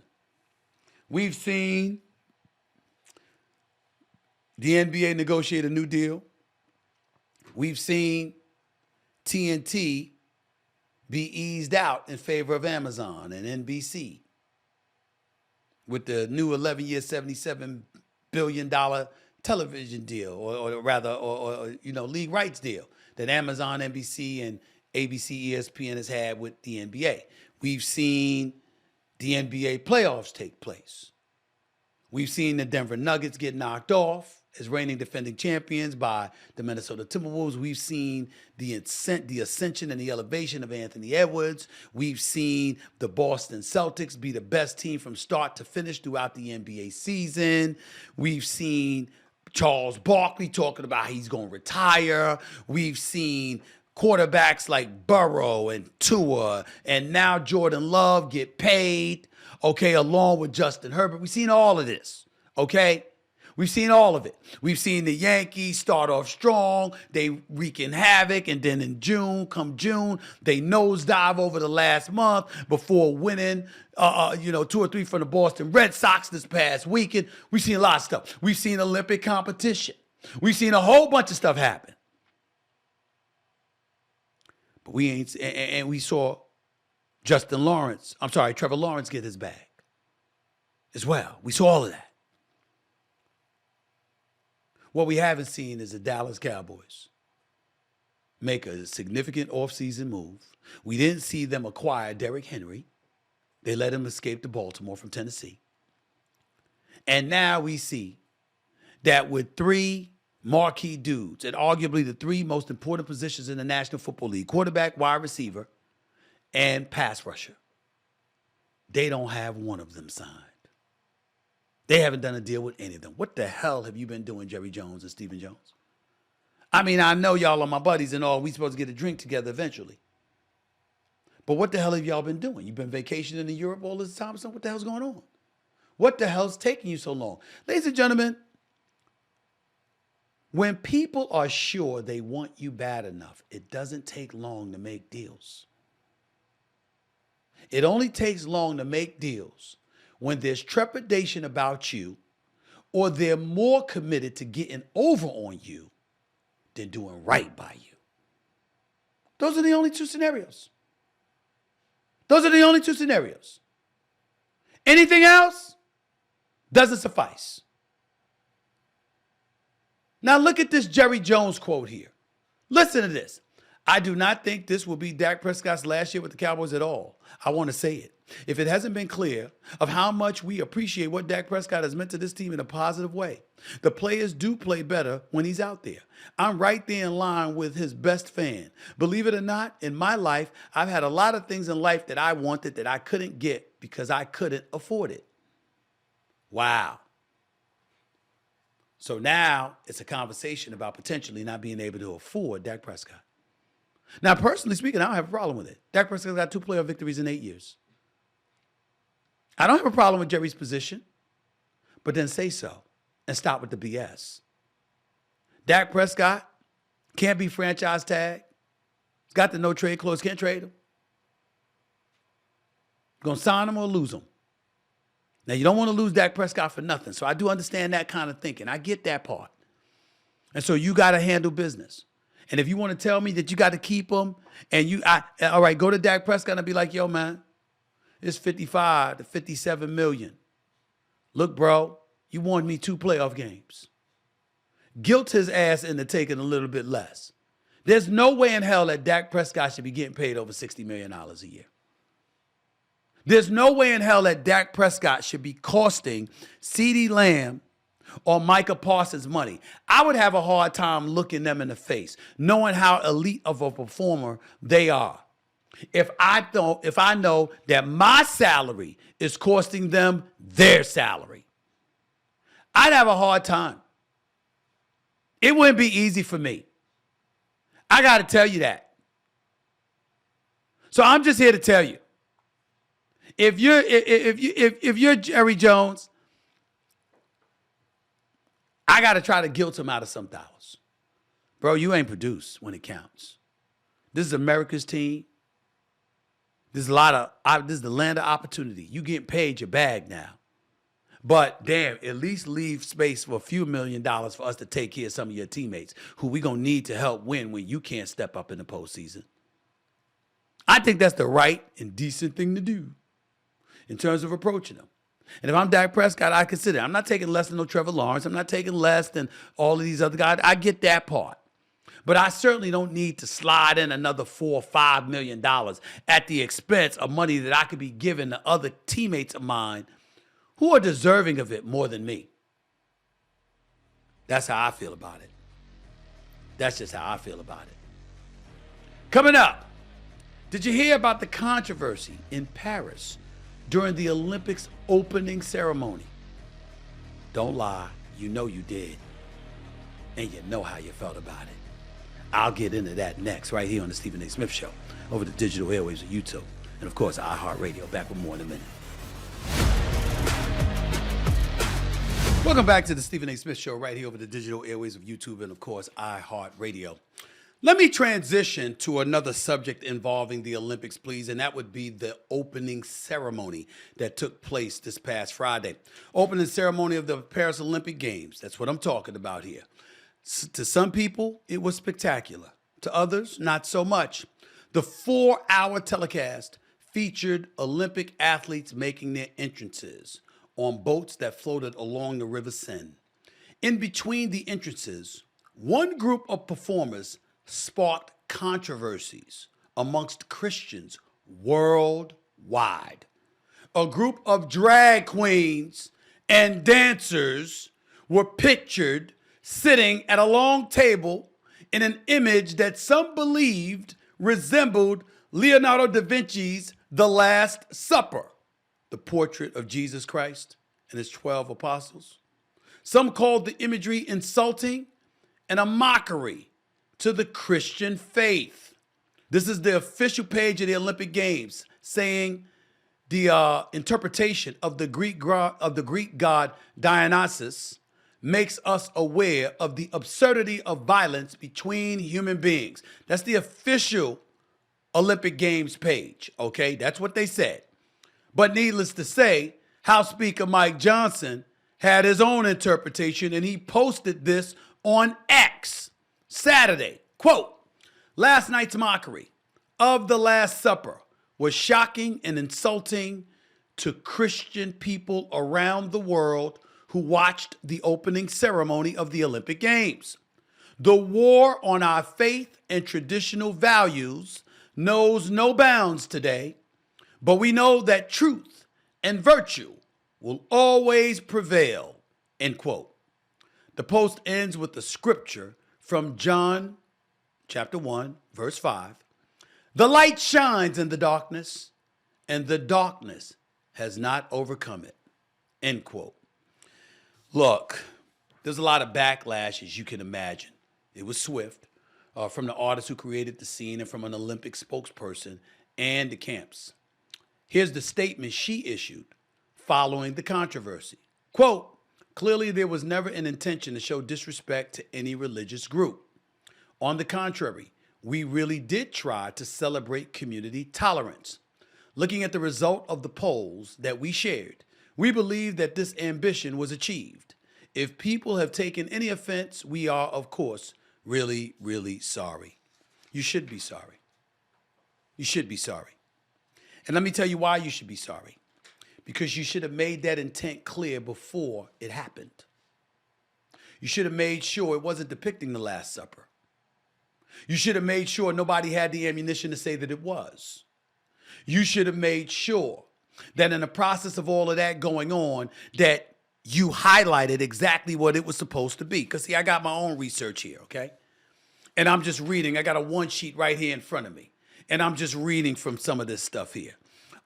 We've seen the NBA negotiate a new deal. We've seen TNT be eased out in favor of Amazon and NBC with the new 11-year, $77 billion television deal, or league rights deal that Amazon, NBC, and ABC, ESPN has had with the NBA. We've seen the NBA playoffs take place. We've seen the Denver Nuggets get knocked off as reigning defending champions by the Minnesota Timberwolves. We've seen the ascension and the elevation of Anthony Edwards. We've seen the Boston Celtics be the best team from start to finish throughout the NBA season. We've seen Charles Barkley talking about he's going to retire. We've seen quarterbacks like Burrow and Tua and now Jordan Love get paid, okay, along with Justin Herbert. We've seen all of this, okay? We've seen all of it. We've seen the Yankees start off strong. They wreaking havoc, and then in June, they nosedive over the last month before winning, 2 or 3 from the Boston Red Sox this past weekend. We've seen a lot of stuff. We've seen Olympic competition. We've seen a whole bunch of stuff happen. But we saw Trevor Lawrence get his bag as well. We saw all of that. What we haven't seen is the Dallas Cowboys make a significant offseason move. We didn't see them acquire Derrick Henry. They let him escape to Baltimore from Tennessee. And now we see that with three marquee dudes at arguably the three most important positions in the National Football League, quarterback, wide receiver, and pass rusher, they don't have one of them signed. They haven't done a deal with any of them. What the hell have you been doing, Jerry Jones and Stephen Jones? I mean, I know y'all are my buddies and all. We supposed to get a drink together eventually. But what the hell have y'all been doing? You've been vacationing in Europe all this time? So what the hell's going on? What the hell's taking you so long? Ladies and gentlemen, when people are sure they want you bad enough, it doesn't take long to make deals. It only takes long to make deals when there's trepidation about you or they're more committed to getting over on you than doing right by you. Those are the only two scenarios. Anything else doesn't suffice. Now look at this Jerry Jones quote here. Listen to this. I do not think this will be Dak Prescott's last year with the Cowboys at all. I want to say it. If it hasn't been clear of how much we appreciate what Dak Prescott has meant to this team in a positive way, the players do play better when he's out there. I'm right there in line with his best fan. Believe it or not, in my life, I've had a lot of things in life that I wanted that I couldn't get because I couldn't afford it. Wow. So now it's a conversation about potentially not being able to afford Dak Prescott. Now, personally speaking, I don't have a problem with it. Dak Prescott's got 2 playoff victories in 8 years. I don't have a problem with Jerry's position, but then say so and stop with the BS. Dak Prescott can't be franchise tagged. He's got the no trade clause, can't trade him. Going to sign him or lose him. Now, you don't want to lose Dak Prescott for nothing, so I do understand that kind of thinking. I get that part. And so you got to handle business. And if you want to tell me that you got to keep him and all right, go to Dak Prescott and be like, yo, man, it's 55 to 57 million. Look, bro, you won me 2 playoff games. Guilt his ass into taking a little bit less. There's no way in hell that Dak Prescott should be getting paid over $60 million a year. There's no way in hell that Dak Prescott should be costing CeeDee Lamb or Micah Parsons money. I would have a hard time looking them in the face, knowing how elite of a performer they are. If I know that my salary is costing them their salary, I'd have a hard time. It wouldn't be easy for me. I got to tell you that. So I'm just here to tell you, if you're Jerry Jones, I got to try to guilt him out of some dollars. Bro, you ain't produced when it counts. This is America's team. This is the land of opportunity. You getting paid your bag now. But damn, at least leave space for a few $1 million for us to take care of some of your teammates who we going to need to help win when you can't step up in the postseason. I think that's the right and decent thing to do in terms of approaching them. And if I'm Dak Prescott, I consider it. I'm not taking less than no Trevor Lawrence. I'm not taking less than all of these other guys. I get that part. But I certainly don't need to slide in another $4 or $5 million at the expense of money that I could be giving to other teammates of mine who are deserving of it more than me. That's how I feel about it. That's just how I feel about it. Coming up, did you hear about the controversy in Paris during the Olympics opening ceremony? Don't lie, you know you did. And you know how you felt about it. I'll get into that next, right here on the Stephen A. Smith Show, over the digital airwaves of YouTube, and of course, iHeartRadio. Back with more in a minute. Welcome back to the Stephen A. Smith Show, right here over the digital airwaves of YouTube, and of course, iHeartRadio. Let me transition to another subject involving the Olympics, please, and that would be the opening ceremony that took place this past Friday. Opening ceremony of the Paris Olympic Games. That's what I'm talking about here. To some people, it was spectacular. To others, not so much. The 4-hour telecast featured Olympic athletes making their entrances on boats that floated along the River Seine. In between the entrances, one group of performers sparked controversies amongst Christians worldwide. A group of drag queens and dancers were pictured sitting at a long table in an image that some believed resembled Leonardo da Vinci's The Last Supper, the portrait of Jesus Christ and his 12 apostles. Some called the imagery insulting and a mockery to the Christian faith. This is the official page of the Olympic Games saying the interpretation of the Greek god Dionysus makes us aware of the absurdity of violence between human beings. That's the official Olympic Games page, okay? That's what they said. But needless to say, House Speaker Mike Johnson had his own interpretation, and he posted this on X Saturday. Quote, "Last night's mockery of the Last Supper was shocking and insulting to Christian people around the world who watched the opening ceremony of the Olympic Games. The war on our faith and traditional values knows no bounds today, but we know that truth and virtue will always prevail," end quote. The post ends with the scripture from John chapter 1, verse 5. "The light shines in the darkness, and the darkness has not overcome it," end quote. Look, there's a lot of backlash, as you can imagine. It was swift from the artist who created the scene and from an Olympic spokesperson and the camps. Here's the statement she issued following the controversy. Quote, "Clearly there was never an intention to show disrespect to any religious group. On the contrary, we really did try to celebrate community tolerance. Looking at the result of the polls that we shared, we believe that this ambition was achieved. If people have taken any offense, we are, of course, really, really sorry." You should be sorry. You should be sorry. And let me tell you why you should be sorry. Because you should have made that intent clear before it happened. You should have made sure it wasn't depicting the Last Supper. You should have made sure nobody had the ammunition to say that it was. You should have made sure that in the process of all of that going on, that you highlighted exactly what it was supposed to be. Because, see, I got my own research here, okay? And I'm just reading. I got a one sheet right here in front of me. And I'm just reading from some of this stuff here.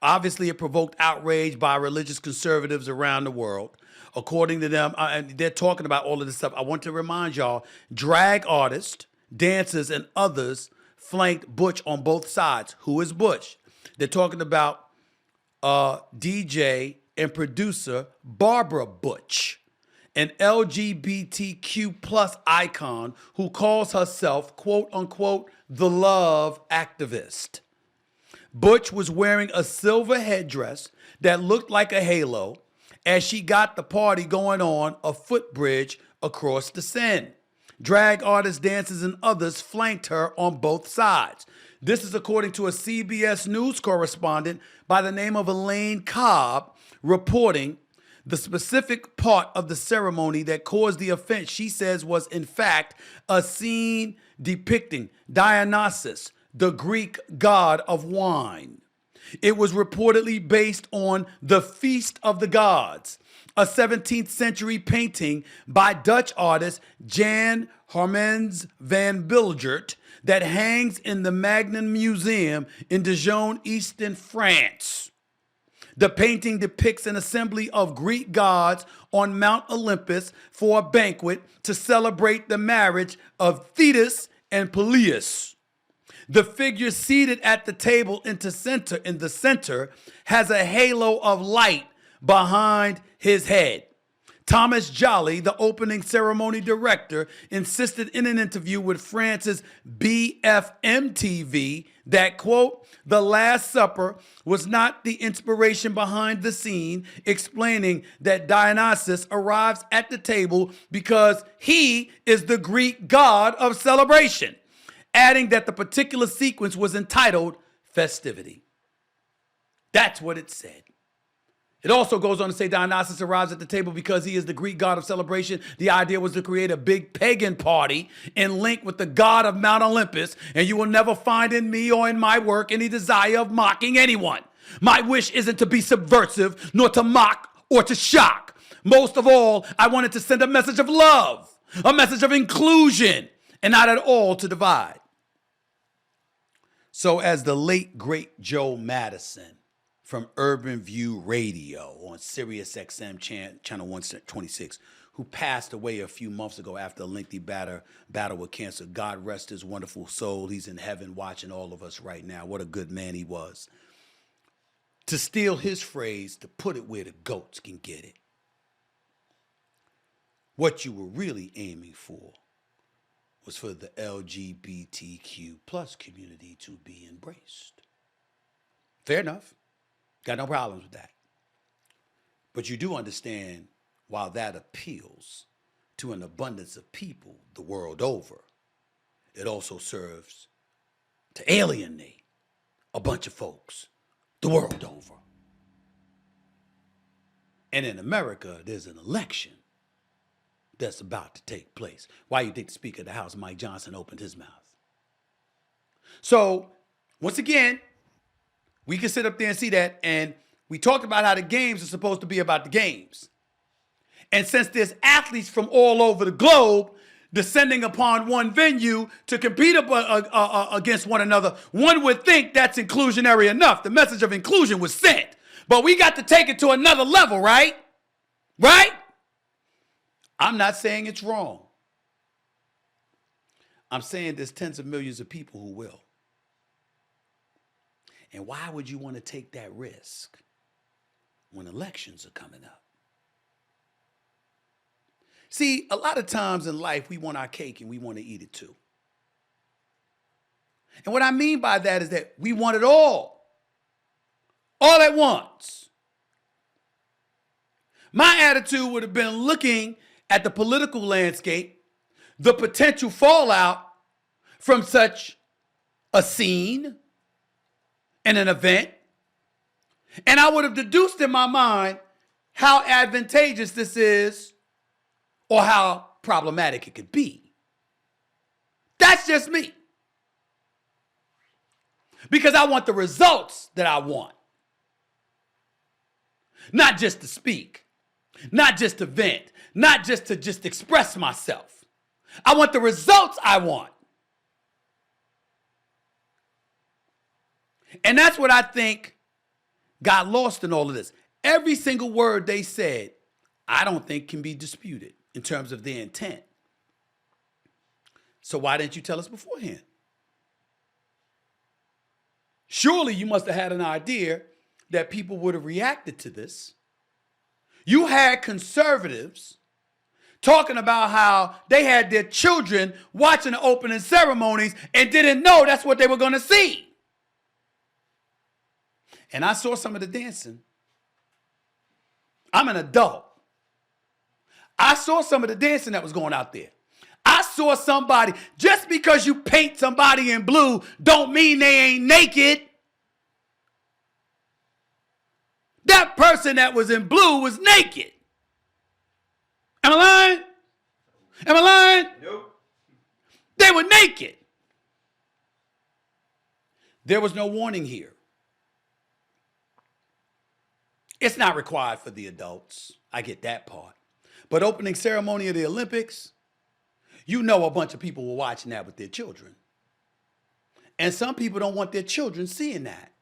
Obviously, it provoked outrage by religious conservatives around the world. According to them, and they're talking about all of this stuff. I want to remind y'all, drag artists, dancers, and others flanked Butch on both sides. Who is Butch? They're talking about DJ and producer Barbara Butch, an LGBTQ plus icon who calls herself, quote unquote, the love activist. Butch was wearing a silver headdress that looked like a halo as she got the party going on a footbridge across the Seine. Drag artists, dancers, and others flanked her on both sides. This is according to a CBS News correspondent by the name of Elaine Cobb reporting the specific part of the ceremony that caused the offense. She says was in fact a scene depicting Dionysus, the Greek god of wine. It was reportedly based on The Feast of the Gods, a 17th century painting by Dutch artist Jan Hermans van Bilgert that hangs in the Magnan Museum in Dijon, Eastern France. The painting depicts an assembly of Greek gods on Mount Olympus for a banquet to celebrate the marriage of Thetis and Peleus. The figure seated at the table in the center has a halo of light behind his head. Thomas Jolly, the opening ceremony director, insisted in an interview with France's BFM TV that, quote, the Last Supper was not the inspiration behind the scene, explaining that Dionysus arrives at the table because he is the Greek god of celebration, adding that the particular sequence was entitled Festivity. That's what it said. It also goes on to say Dionysus arrives at the table because he is the Greek god of celebration. The idea was to create a big pagan party in link with the god of Mount Olympus, and you will never find in me or in my work any desire of mocking anyone. My wish isn't to be subversive, nor to mock or to shock. Most of all, I wanted to send a message of love, a message of inclusion, and not at all to divide. So as the late, great Joe Madison from Urban View Radio on Sirius XM channel 126, who passed away a few months ago after a lengthy battle with cancer. God rest his wonderful soul. He's in heaven watching all of us right now. What a good man he was. To steal his phrase, to put it where the goats can get it. What you were really aiming for was for the LGBTQ plus community to be embraced. Fair enough. Got no problems with that. But you do understand, while that appeals to an abundance of people the world over, it also serves to alienate a bunch of folks the world over. And in America, there's an election that's about to take place. Why you think the Speaker of the House, Mike Johnson, opened his mouth? So, once again, we can sit up there and see that, and we talked about how the games are supposed to be about the games. And since there's athletes from all over the globe descending upon one venue to compete against one another, one would think that's inclusionary enough. The message of inclusion was sent. But we got to take it to another level, right? Right? I'm not saying it's wrong. I'm saying there's tens of millions of people who will. And why would you want to take that risk when elections are coming up? See, a lot of times in life, we want our cake and we want to eat it too. And what I mean by that is that we want it all at once. My attitude would have been looking at the political landscape, the potential fallout from such a scene and an event, and I would have deduced in my mind how advantageous this is or how problematic it could be. That's just me. Because I want the results that I want. Not just to speak, not just to vent, not just to express myself. I want the results I want. And that's what I think got lost in all of this. Every single word they said, I don't think can be disputed in terms of their intent. So why didn't you tell us beforehand? Surely you must have had an idea that people would have reacted to this. You had conservatives talking about how they had their children watching the opening ceremonies and didn't know that's what they were going to see. And I saw some of the dancing. I'm an adult. I saw some of the dancing that was going out there. I saw somebody, just because you paint somebody in blue don't mean they ain't naked. That person that was in blue was naked. Am I lying? Am I lying? Nope. They were naked. There was no warning here. It's not required for the adults. I get that part. But opening ceremony of the Olympics, you know a bunch of people were watching that with their children. And some people don't want their children seeing that.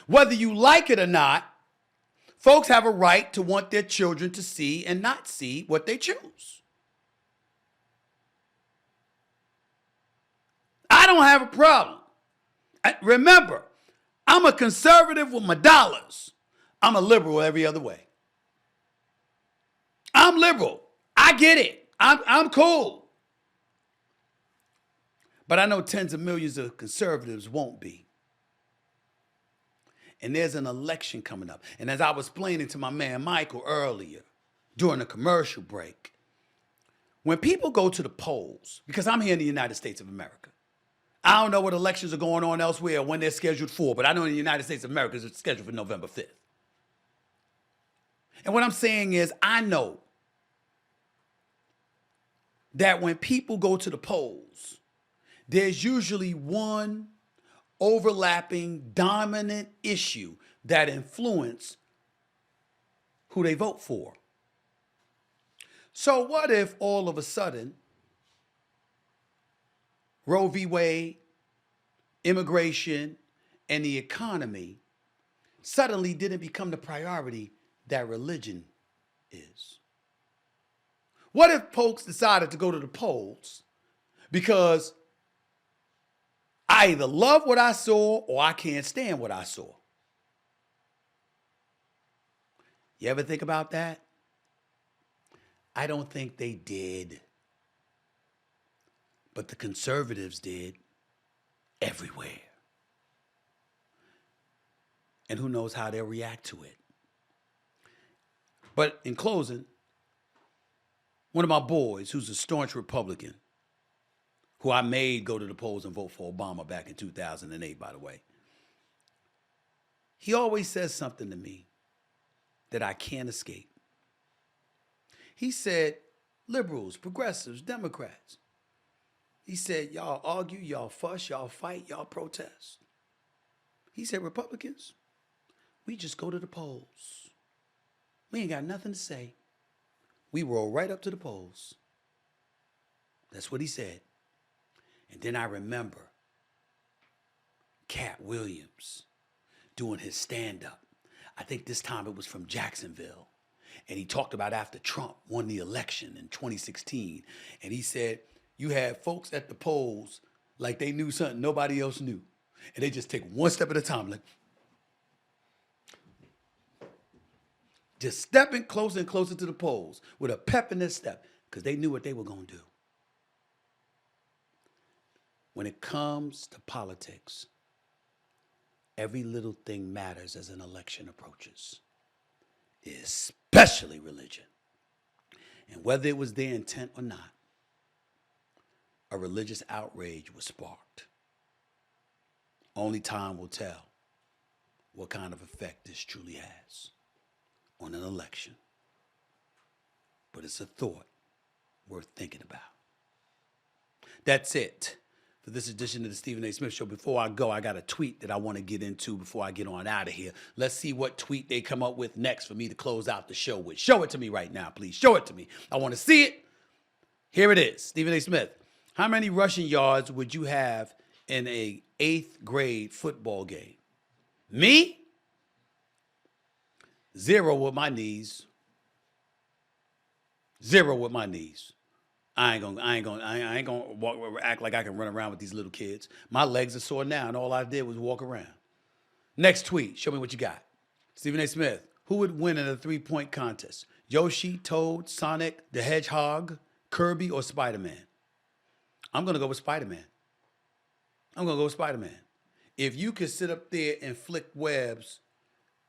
Whether you like it or not, folks have a right to want their children to see and not see what they choose. I don't have a problem. Remember, I'm a conservative with my dollars. I'm a liberal every other way. I'm liberal. I get it. I'm cool. But I know tens of millions of conservatives won't be. And there's an election coming up. And as I was explaining to my man Michael earlier during the commercial break, when people go to the polls, because I'm here in the United States of America, I don't know what elections are going on elsewhere or when they're scheduled for, but I know in the United States of America it's scheduled for November 5th. And what I'm saying is, I know that when people go to the polls, there's usually one overlapping dominant issue that influences who they vote for. So what if all of a sudden Roe v. Wade, immigration, and the economy suddenly didn't become the priority that religion is? What if folks decided to go to the polls because I either love what I saw or I can't stand what I saw? You ever think about that? I don't think they did. But the conservatives did everywhere. And who knows how they'll react to it. But in closing, one of my boys, who's a staunch Republican, who I made go to the polls and vote for Obama back in 2008, by the way, he always says something to me that I can't escape. He said, liberals, progressives, Democrats. He said, y'all argue, y'all fuss, y'all fight, y'all protest. He said, Republicans, we just go to the polls. We ain't got nothing to say. We roll right up to the polls. That's what he said. And then I remember Cat Williams doing his stand-up. I think this time it was from Jacksonville. And he talked about after Trump won the election in 2016. And he said, you had folks at the polls like they knew something nobody else knew. And they just take one step at a time, like just stepping closer and closer to the polls with a pep in their step because they knew what they were going to do. When it comes to politics, every little thing matters as an election approaches, especially religion. And whether it was their intent or not, a religious outrage was sparked. Only time will tell what kind of effect this truly has on an election. But it's a thought worth thinking about. That's it for this edition of the Stephen A. Smith Show. Before I go, I got a tweet that I want to get into before I get on out of here. Let's see what tweet they come up with next for me to close out the show with. Show it to me right now, please. Show it to me. I want to see it. Here it is. Stephen A. Smith. How many rushing yards would you have in a 8th grade football game? Me? 0 with my knees. 0 with my knees. I ain't gonna act like I can run around with these little kids. My legs are sore now, and all I did was walk around. Next tweet. Show me what you got. Stephen A. Smith. Who would win in a 3-point contest? Yoshi, Toad, Sonic, the Hedgehog, Kirby, or Spider-Man? I'm going to go with Spider-Man. If you could sit up there and flick webs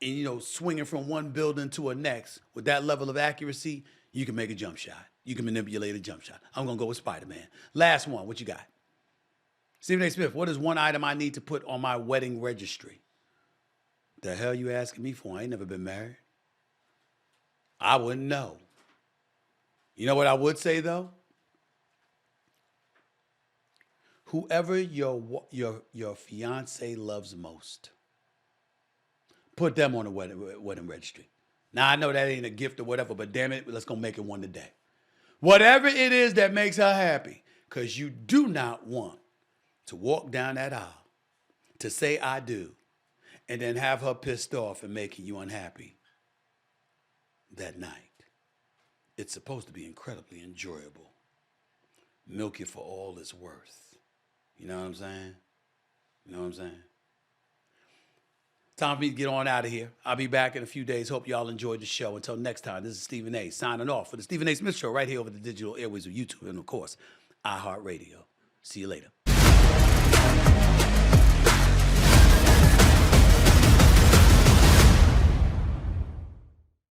and, swinging from one building to a next with that level of accuracy, you can make a jump shot. You can manipulate a jump shot. I'm going to go with Spider-Man. Last one. What you got? Stephen A. Smith, what is one item I need to put on my wedding registry? The hell you asking me for? I ain't never been married. I wouldn't know. You know what I would say, though? Whoever your fiance loves most, put them on the wedding registry. Now, I know that ain't a gift or whatever, but damn it, let's go make it one today. Whatever it is that makes her happy, because you do not want to walk down that aisle to say I do and then have her pissed off and making you unhappy that night. It's supposed to be incredibly enjoyable. Milk it for all it's worth. You know what I'm saying? Time for me to get on out of here. I'll be back in a few days. Hope y'all enjoyed the show. Until next time, this is Stephen A. signing off for the Stephen A. Smith Show right here over the digital airways of YouTube and, of course, iHeartRadio. See you later.